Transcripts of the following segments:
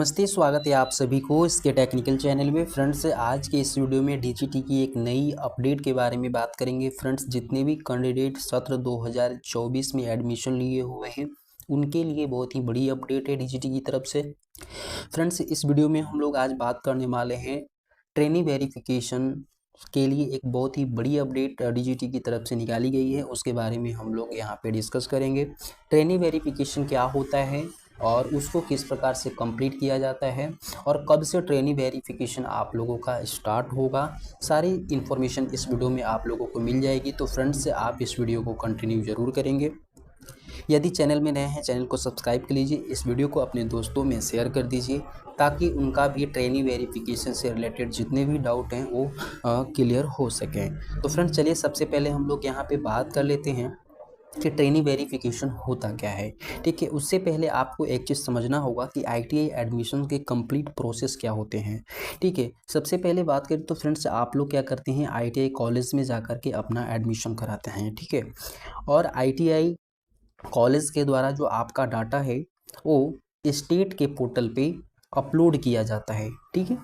नमस्ते, स्वागत है आप सभी को इसके टेक्निकल चैनल में। फ्रेंड्स, आज के इस वीडियो में डीजीटी की एक नई अपडेट के बारे में बात करेंगे। फ्रेंड्स, जितने भी कैंडिडेट सत्र 2024 में एडमिशन लिए हुए हैं उनके लिए बहुत ही बड़ी अपडेट है डीजीटी की तरफ से। फ्रेंड्स, इस वीडियो में हम लोग आज बात करने वाले हैं ट्रेनी वेरिफिकेशन के लिए एक बहुत ही बड़ी अपडेट डीजीटी की तरफ से निकाली गई है, उसके बारे में हम लोग यहाँ पे डिस्कस करेंगे। ट्रेनी वेरिफिकेशन क्या होता है और उसको किस प्रकार से कंप्लीट किया जाता है और कब से ट्रेनी वेरिफिकेशन आप लोगों का स्टार्ट होगा, सारी इन्फॉर्मेशन इस वीडियो में आप लोगों को मिल जाएगी। तो फ्रेंड्स, आप इस वीडियो को कंटिन्यू ज़रूर करेंगे। यदि चैनल में नए हैं, चैनल को सब्सक्राइब कर लीजिए, इस वीडियो को अपने दोस्तों में शेयर कर दीजिए ताकि उनका भी ट्रेनी वेरिफिकेशन से रिलेटेड जितने भी डाउट हैं वो क्लियर हो सकें। तो फ्रेंड्स, चलिए सबसे पहले हम लोग यहाँ पे बात कर लेते हैं कि ट्रेनी वेरिफिकेशन होता क्या है। ठीक है, उससे पहले आपको एक चीज़ समझना होगा कि आईटीआई एडमिशन के कंप्लीट प्रोसेस क्या होते हैं। ठीक है, सबसे पहले बात करें तो फ्रेंड्स, आप लोग क्या करते हैं, आईटीआई कॉलेज में जाकर के अपना एडमिशन कराते हैं। ठीक है, और आईटीआई कॉलेज के द्वारा जो आपका डाटा है वो स्टेट के पोर्टल पे अपलोड किया जाता है। ठीक है,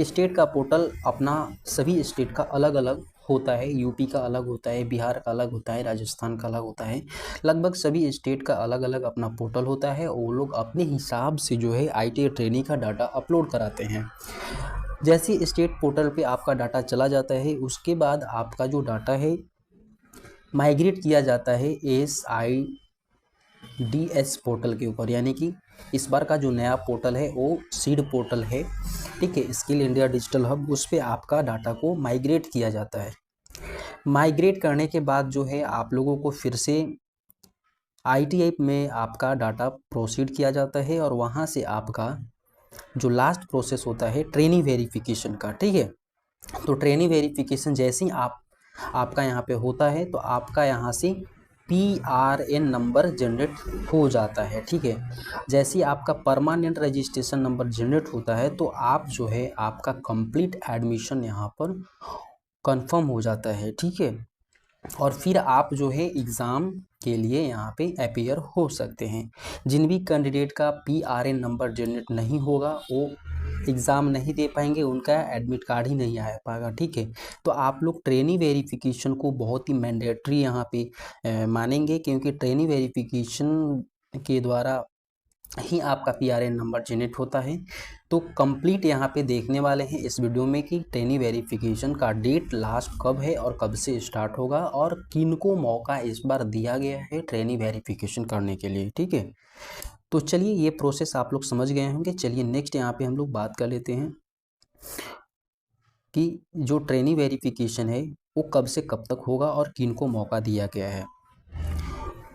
स्टेट का पोर्टल अपना सभी स्टेट का अलग अलग होता है। यूपी का अलग होता है, बिहार का अलग होता है, राजस्थान का अलग होता है। लगभग सभी स्टेट का अलग अलग अपना पोर्टल होता है। वो लोग अपने हिसाब से जो है आईटीआई ट्रेनी का डाटा अपलोड कराते हैं। जैसे स्टेट पोर्टल पे आपका डाटा चला जाता है, उसके बाद आपका जो डाटा है माइग्रेट किया जाता है SIDS पोर्टल के ऊपर, यानी कि इस बार का जो नया पोर्टल है वो सीड पोर्टल है। ठीक है, स्किल इंडिया डिजिटल हब, उस पर आपका डाटा को माइग्रेट किया जाता है। माइग्रेट करने के बाद जो है आप लोगों को फिर से आईटीआई में आपका डाटा प्रोसीड किया जाता है और वहाँ से आपका जो लास्ट प्रोसेस होता है ट्रेनी वेरिफिकेशन का। ठीक है, तो ट्रेनी वेरिफिकेशन जैसे ही आपका यहाँ पे होता है तो आपका यहाँ से PRN नंबर जनरेट हो जाता है। ठीक है, जैसे ही आपका परमानेंट रजिस्ट्रेशन नंबर जनरेट होता है तो आप जो है आपका कंप्लीट एडमिशन यहाँ पर कंफर्म हो जाता है। ठीक है, और फिर आप जो है एग्ज़ाम के लिए यहाँ पे अपीयर हो सकते हैं। जिन भी कैंडिडेट का PRN नंबर जनरेट नहीं होगा वो एग्ज़ाम नहीं दे पाएंगे, उनका एडमिट कार्ड ही नहीं आ पाएगा। ठीक है, तो आप लोग ट्रेनी वेरिफिकेशन को बहुत ही मैंडेटरी यहाँ पे मानेंगे, क्योंकि ट्रेनी वेरिफिकेशन के द्वारा ही आपका PRN नंबर जनरेट होता है। तो कंप्लीट यहाँ पे देखने वाले हैं इस वीडियो में कि ट्रेनी वेरिफिकेशन का डेट लास्ट कब है और कब से स्टार्ट होगा और किनको मौका इस बार दिया गया है ट्रेनी वेरिफिकेशन करने के लिए। ठीक है, तो चलिए ये प्रोसेस आप लोग समझ गए होंगे। चलिए नेक्स्ट यहाँ पे हम लोग बात कर लेते हैं कि जो ट्रेनी वेरिफिकेशन है वो कब से कब तक होगा और किनको मौका दिया गया है।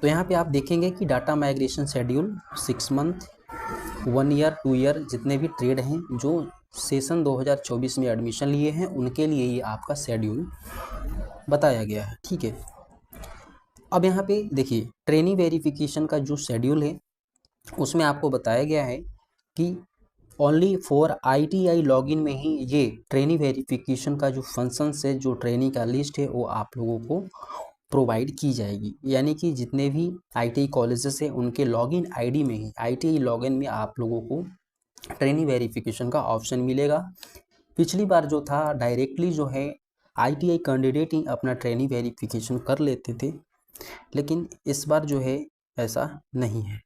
तो यहाँ पे आप देखेंगे कि data migration schedule 6 month, 1 year, 2 year, जितने भी ट्रेड हैं जो सेशन 2024 में एडमिशन लिए हैं उनके लिए ये आपका शेड्यूल बताया गया है। ठीक है, अब यहाँ पे देखिए ट्रेनी वेरिफिकेशन का जो शेड्यूल है उसमें आपको बताया गया है कि ओनली फॉर ITI लॉगिन में ही ये ट्रेनी वेरिफिकेशन का जो फंक्शंस है, जो ट्रेनी का लिस्ट है वो आप लोगों को प्रोवाइड की जाएगी। यानी कि जितने भी ITI कॉलेजेस हैं उनके लॉगिन आईडी में ही, ITI लॉगिन में आप लोगों को ट्रेनी वेरिफिकेशन का ऑप्शन मिलेगा। पिछली बार जो था डायरेक्टली जो है ITI कैंडिडेट ही अपना ट्रेनी वेरिफिकेशन कर लेते थे, लेकिन इस बार जो है ऐसा नहीं है।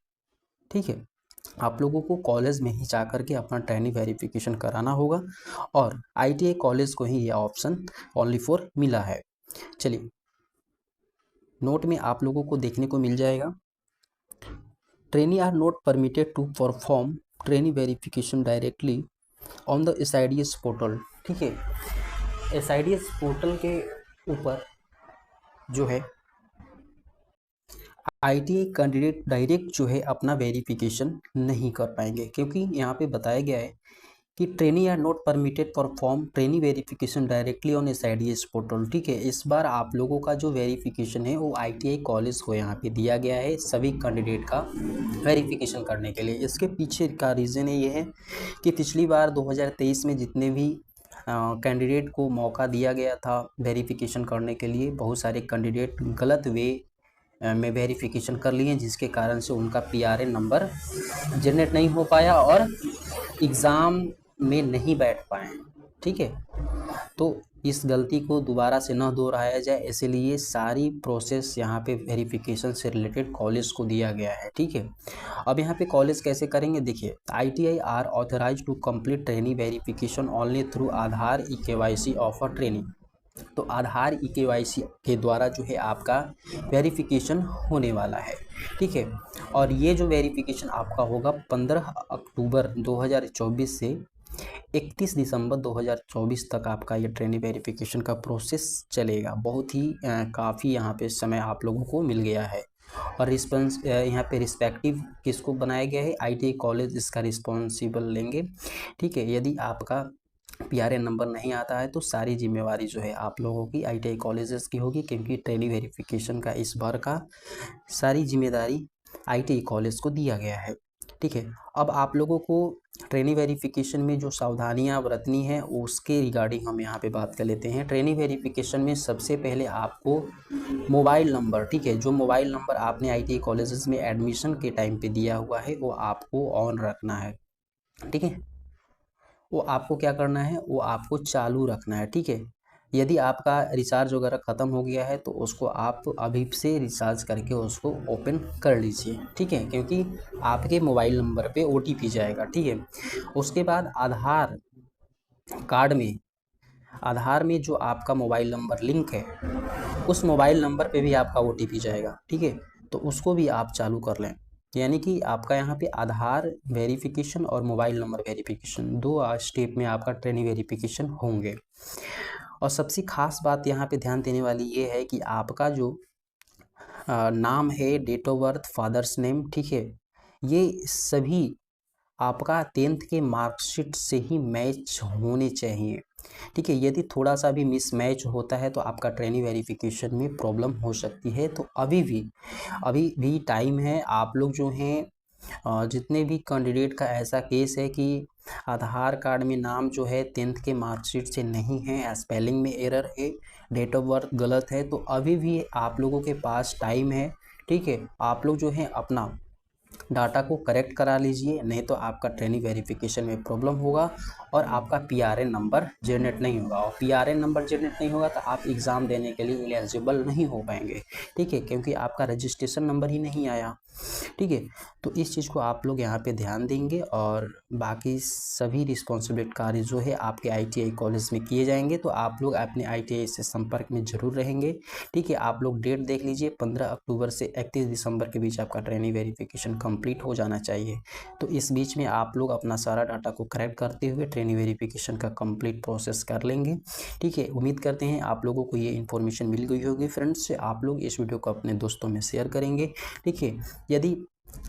ठीक है, आप लोगों को कॉलेज में ही जा कर के अपना ट्रेनी वेरिफिकेशन कराना होगा और ITI कॉलेज को ही ये ऑप्शन ओनली फॉर मिला है। चलिए नोट में आप लोगों को देखने को मिल जाएगा, trainee are not permitted to perform trainee verification directly on the SIDS portal. ठीक है, SIDS पोर्टल के ऊपर जो है ITI कैंडिडेट डायरेक्ट जो है अपना वेरिफिकेशन नहीं कर पाएंगे, क्योंकि यहाँ पे बताया गया है कि trainee are not permitted perform trainee verification directly on SIDS portal. ठीक है, इस बार आप लोगों का जो वेरिफिकेशन है वो ITI कॉलेज को यहाँ पे दिया गया है सभी कैंडिडेट का वेरिफिकेशन करने के लिए। इसके पीछे का रीज़न ये है कि पिछली बार 2023 में जितने भी कैंडिडेट को मौका दिया गया था वेरिफिकेशन करने के लिए, बहुत सारे कैंडिडेट गलत वे में वेरिफिकेशन कर लिए, जिसके कारण से उनका PRN नंबर जनरेट नहीं हो पाया और एग्ज़ाम में नहीं बैठ पाए। ठीक है, तो इस गलती को दोबारा से न दोहराया जाए, इसलिए सारी प्रोसेस यहाँ पे वेरिफिकेशन से रिलेटेड कॉलेज को दिया गया है। ठीक है, अब यहाँ पे कॉलेज कैसे करेंगे, देखिए ITI are authorise to complete training verification only through Aadhaar KYC offer training. तो आधार KYC के द्वारा जो है आपका वेरिफिकेशन होने वाला है। ठीक है, और ये जो वेरिफिकेशन आपका होगा 15 अक्टूबर 2024 से 31 दिसंबर 2024 तक आपका ये ट्रेनिंग वेरिफिकेशन का प्रोसेस चलेगा। बहुत ही काफ़ी यहाँ पे समय आप लोगों को मिल गया है। और रिस्पॉन्स यहाँ पे रिस्पेक्टिव किसको बनाया गया है, ITI कॉलेज इसका रिस्पॉन्सिबल लेंगे। ठीक है, यदि आपका PRN नंबर नहीं आता है तो सारी जिम्मेवारी जो है आप लोगों की ITI कॉलेजेस की होगी, क्योंकि ट्रेनिंग वेरिफिकेशन का इस बार का सारी जिम्मेदारी ITI कॉलेज को दिया गया है। ठीक है, अब आप लोगों को ट्रेनिंग वेरिफिकेशन में जो सावधानियां बरतनी है उसके रिगार्डिंग हम यहाँ पे बात कर लेते हैं। ट्रेनिंग वेरिफिकेशन में सबसे पहले आपको मोबाइल नंबर, ठीक है, जो मोबाइल नंबर आपने ITI कॉलेजेस में एडमिशन के टाइम पे दिया हुआ है वो आपको ऑन रखना है। ठीक है, वो आपको क्या करना है, वो आपको चालू रखना है। ठीक है, यदि आपका रिचार्ज वगैरह ख़त्म हो गया है तो उसको आप अभी से रिचार्ज करके उसको ओपन कर लीजिए। ठीक है, क्योंकि आपके मोबाइल नंबर पे OTP जाएगा। ठीक है, उसके बाद आधार कार्ड में, आधार में जो आपका मोबाइल नंबर लिंक है उस मोबाइल नंबर पे भी आपका OTP जाएगा। ठीक है, तो उसको भी आप चालू कर लें। यानी कि आपका यहाँ पे आधार वेरिफिकेशन और मोबाइल नंबर वेरिफिकेशन दो स्टेप में आपका ट्रेनिंग वेरिफिकेशन होंगे। और सबसे ख़ास बात यहाँ पे ध्यान देने वाली ये है कि आपका जो नाम है, date of birth, father's name, ठीक है, ये सभी आपका 10th के मार्कशीट से ही मैच होने चाहिए। ठीक है, यदि थोड़ा सा भी मिसमैच होता है तो आपका ट्रेनिंग वेरिफिकेशन में प्रॉब्लम हो सकती है। तो अभी भी टाइम है। आप लोग जो हैं जितने भी कैंडिडेट का ऐसा केस है कि आधार कार्ड में नाम जो है 10th के मार्कशीट से नहीं है, स्पेलिंग में एरर है, डेट ऑफ बर्थ गलत है, तो अभी भी आप लोगों के पास टाइम है। ठीक है, आप लोग जो है अपना डाटा को करेक्ट करा लीजिए, नहीं तो आपका ट्रेनिंग वेरिफिकेशन में प्रॉब्लम होगा और आपका PRN नंबर जनरेट नहीं होगा। और PRN नंबर जनरेट नहीं होगा तो आप एग्ज़ाम देने के लिए एलिजिबल नहीं हो पाएंगे। ठीक है, क्योंकि आपका रजिस्ट्रेशन नंबर ही नहीं आया। ठीक है, तो इस चीज़ को आप लोग यहाँ पे ध्यान देंगे और बाकी सभी रिस्पॉन्सिबिलिटी कार्य जो है आपके ITI कॉलेज में किए जाएंगे। तो आप लोग अपने ITI से संपर्क में ज़रूर रहेंगे। ठीक है, आप लोग डेट देख लीजिए, 15 अक्टूबर से 31 दिसंबर के बीच आपका ट्रेनिंग वेरिफिकेशन कंप्लीट हो जाना चाहिए। तो इस बीच में आप लोग अपना सारा डाटा को करेक्ट करते हुए ट्रेनिंग वेरिफिकेशन का कंप्लीट प्रोसेस कर लेंगे। ठीक है, उम्मीद करते हैं आप लोगों को ये इन्फॉर्मेशन मिल गई होगी। फ्रेंड्स, आप लोग इस वीडियो को अपने दोस्तों में शेयर करेंगे। ठीक है, यदि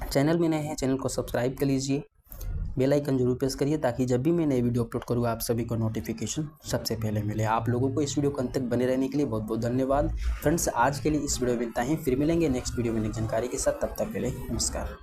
चैनल में नए हैं चैनल को सब्सक्राइब कर लीजिए, बेल आइकन जरूर प्रेस करिए ताकि जब भी मैं नई वीडियो अपलोड करूँ आप सभी को नोटिफिकेशन सबसे पहले मिले। आप लोगों को इस वीडियो को अंत तक बने रहने के लिए बहुत बहुत धन्यवाद। फ्रेंड्स, आज के लिए इस वीडियो में इतना ही, फिर मिलेंगे नेक्स्ट वीडियो में नई जानकारी के साथ। तब तक के लिए नमस्कार।